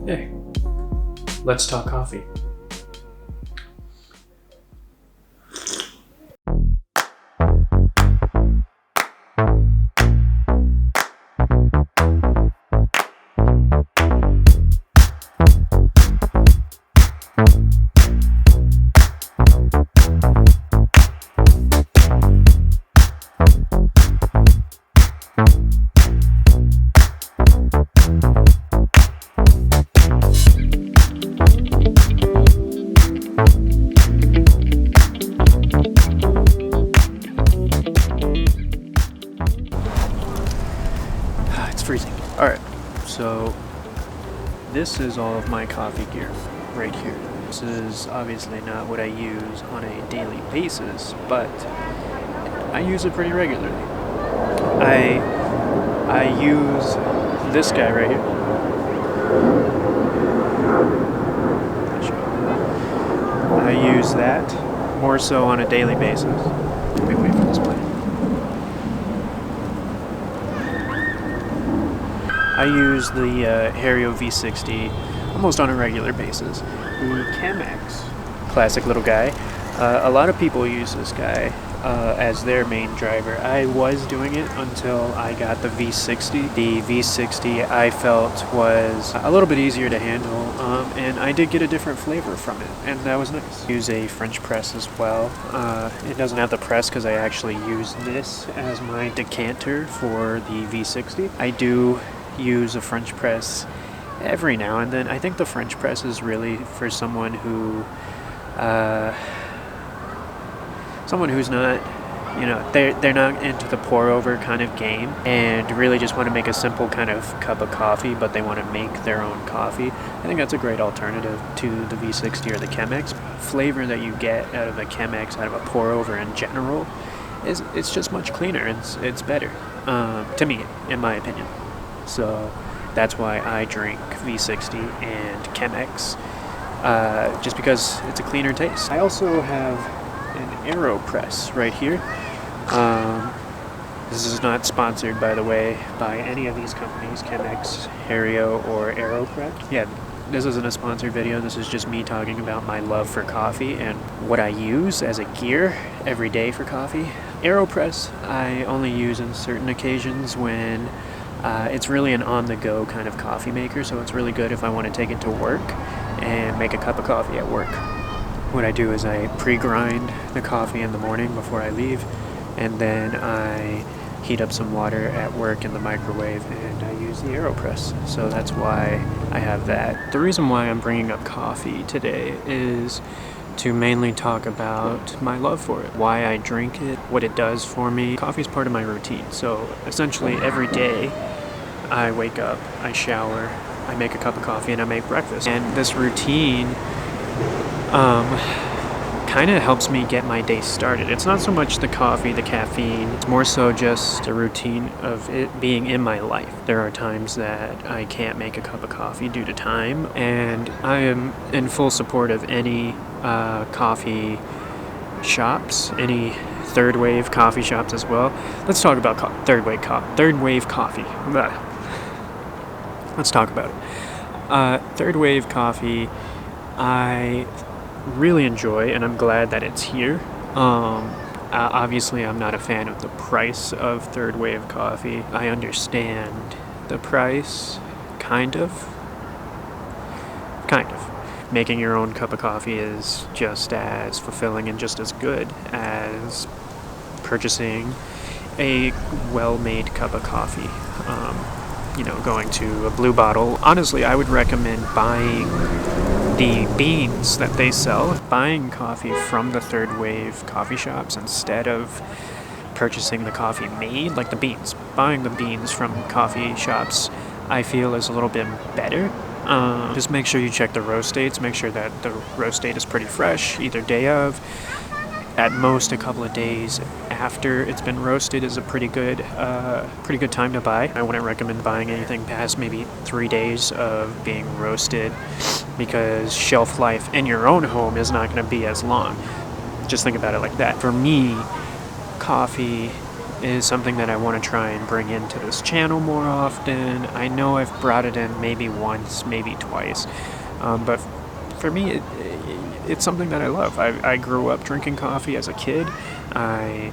Hey, let's talk coffee. It's freezing. Alright, so this is all of my coffee gear right here. This is obviously not what I use on a daily basis, but I use it pretty regularly. I use this guy right here. I use that more so on a daily basis. Let me wait for this plane. I use the Hario V60 almost on a regular basis. The Chemex, classic little guy. A lot of people use this guy as their main driver. I was doing it until I got the V60. The V60 I felt was a little bit easier to handle, and I did get a different flavor from it, and that was nice. Use a French press as well. It doesn't have the press because I actually use this as my decanter for the V60. I do use a French press every now and then. I think the French press is really for someone who's not, they're not into the pour over kind of game and really just want to make a simple kind of cup of coffee, but they want to make their own coffee. I think that's a great alternative to the V60 or the Chemex. Flavor that you get out of a Chemex, out of a pour over in general, it's just much cleaner. It's better to me, in my opinion. So that's why I drink V60 and Chemex, just because it's a cleaner taste. I also have an AeroPress right here. This is not sponsored, by the way, by any of these companies, Chemex, Hario, or AeroPress. Yeah, this isn't a sponsored video. This is just me talking about my love for coffee and what I use as a gear every day for coffee. AeroPress I only use on certain occasions when it's really an on-the-go kind of coffee maker, so it's really good if I want to take it to work and make a cup of coffee at work. What I do is I pre-grind the coffee in the morning before I leave, and then I heat up some water at work in the microwave, and I use the AeroPress. So that's why I have that. The reason why I'm bringing up coffee today is to mainly talk about my love for it, why I drink it, what it does for me. Coffee is part of my routine, so essentially every day I wake up, I shower, I make a cup of coffee, and I make breakfast. And this routine kind of helps me get my day started. It's not so much the coffee, the caffeine, it's more so just a routine of it being in my life. There are times that I can't make a cup of coffee due to time, and I am in full support of any coffee shops, any third wave coffee shops as well. Let's talk about third wave coffee. Blah. Let's talk about it. Third wave coffee, I really enjoy, and I'm glad that it's here. Obviously, I'm not a fan of the price of Third Wave coffee. I understand the price, kind of. Making your own cup of coffee is just as fulfilling and just as good as purchasing a well-made cup of coffee. Going to a Blue Bottle. Honestly, I would recommend buying the beans that they sell, buying coffee from the Third Wave coffee shops instead of purchasing the coffee made, like the beans. Buying the beans from coffee shops, I feel, is a little bit better. Just make sure you check the roast dates, make sure that the roast date is pretty fresh, either day of. At most, a couple of days after it's been roasted is a pretty good time to buy. I wouldn't recommend buying anything past maybe 3 days of being roasted, because shelf life in your own home is not going to be as long. Just think about it like that. For me, coffee is something that I want to try and bring into this channel more often. I know I've brought it in maybe once, maybe twice, but for me, it's something that I love. I grew up drinking coffee as a kid. I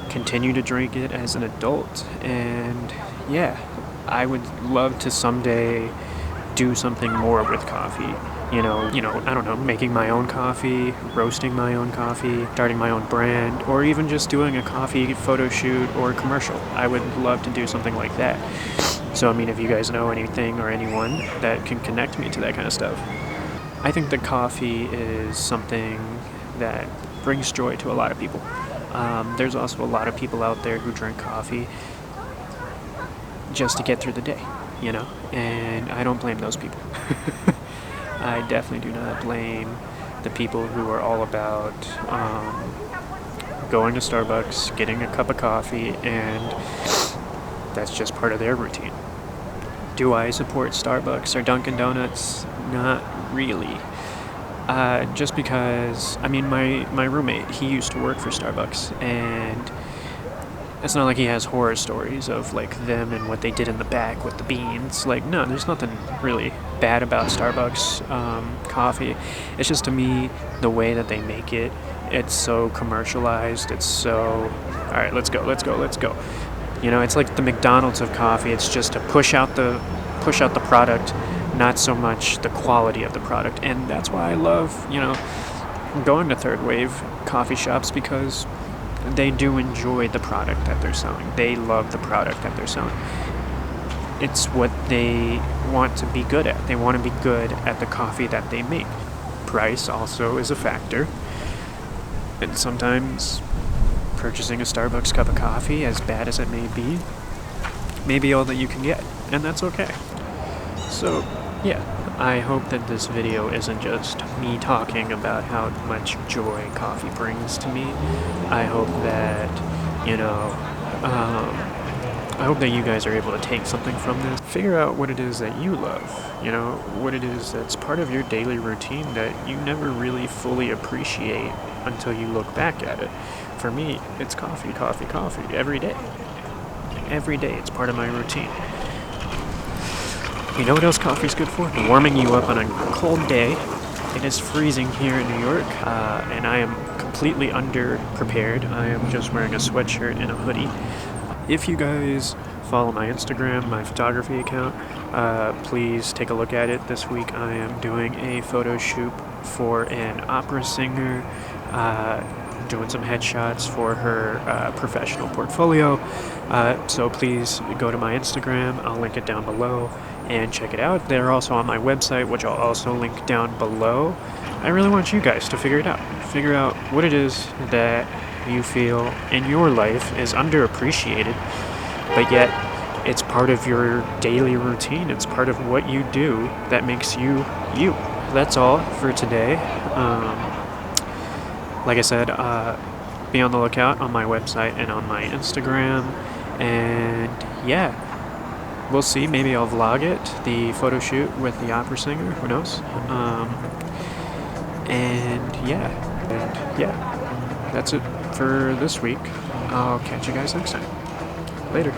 continue to drink it as an adult, and yeah, I would love to someday do something more with coffee. I don't know, making my own coffee, roasting my own coffee, starting my own brand, or even just doing a coffee photo shoot or commercial. I would love to do something like that. So, if you guys know anything or anyone that can connect me to that kind of stuff. I think that coffee is something that brings joy to a lot of people. There's also a lot of people out there who drink coffee just to get through the day, and I don't blame those people. I definitely do not blame the people who are all about going to Starbucks, getting a cup of coffee, and that's just part of their routine. Do I support Starbucks or Dunkin' Donuts? Not really. Just because, my roommate, he used to work for Starbucks, and it's not like he has horror stories of, them and what they did in the back with the beans. No, there's nothing really bad about Starbucks coffee. It's just, to me, the way that they make it, it's so commercialized. It's so, all right, let's go. It's like the McDonald's of coffee. It's just to push out the product, not so much the quality of the product. And that's why I love, going to Third Wave coffee shops, because they do enjoy the product that they're selling. They love the product that they're selling. It's what they want to be good at. They want to be good at the coffee that they make. Price also is a factor. And sometimes purchasing a Starbucks cup of coffee, as bad as it may be all that you can get. And that's okay. So, yeah, I hope that this video isn't just me talking about how much joy coffee brings to me. I hope that, I hope that you guys are able to take something from this. Figure out what it is that you love, what it is that's part of your daily routine that you never really fully appreciate until you look back at it. For me, it's coffee, every day. Every day, it's part of my routine. You know what else coffee's good for? Warming you up on a cold day. It is freezing here in New York, and I am completely underprepared. I am just wearing a sweatshirt and a hoodie. If you guys follow my Instagram, my photography account, please take a look at it. This week I am doing a photo shoot for an opera singer, doing some headshots for her professional portfolio. So please go to my Instagram. I'll link it down below and check it out. They're also on my website, which I'll also link down below. I really want you guys to figure it out. Figure out what it is that you feel in your life is underappreciated, but yet it's part of your daily routine. It's part of what you do that makes you you. That's all for today. Like I said, be on the lookout on my website and on my Instagram. And yeah, we'll see. Maybe I'll vlog it, the photo shoot with the opera singer. Who knows? And yeah, that's it for this week. I'll catch you guys next time. Later.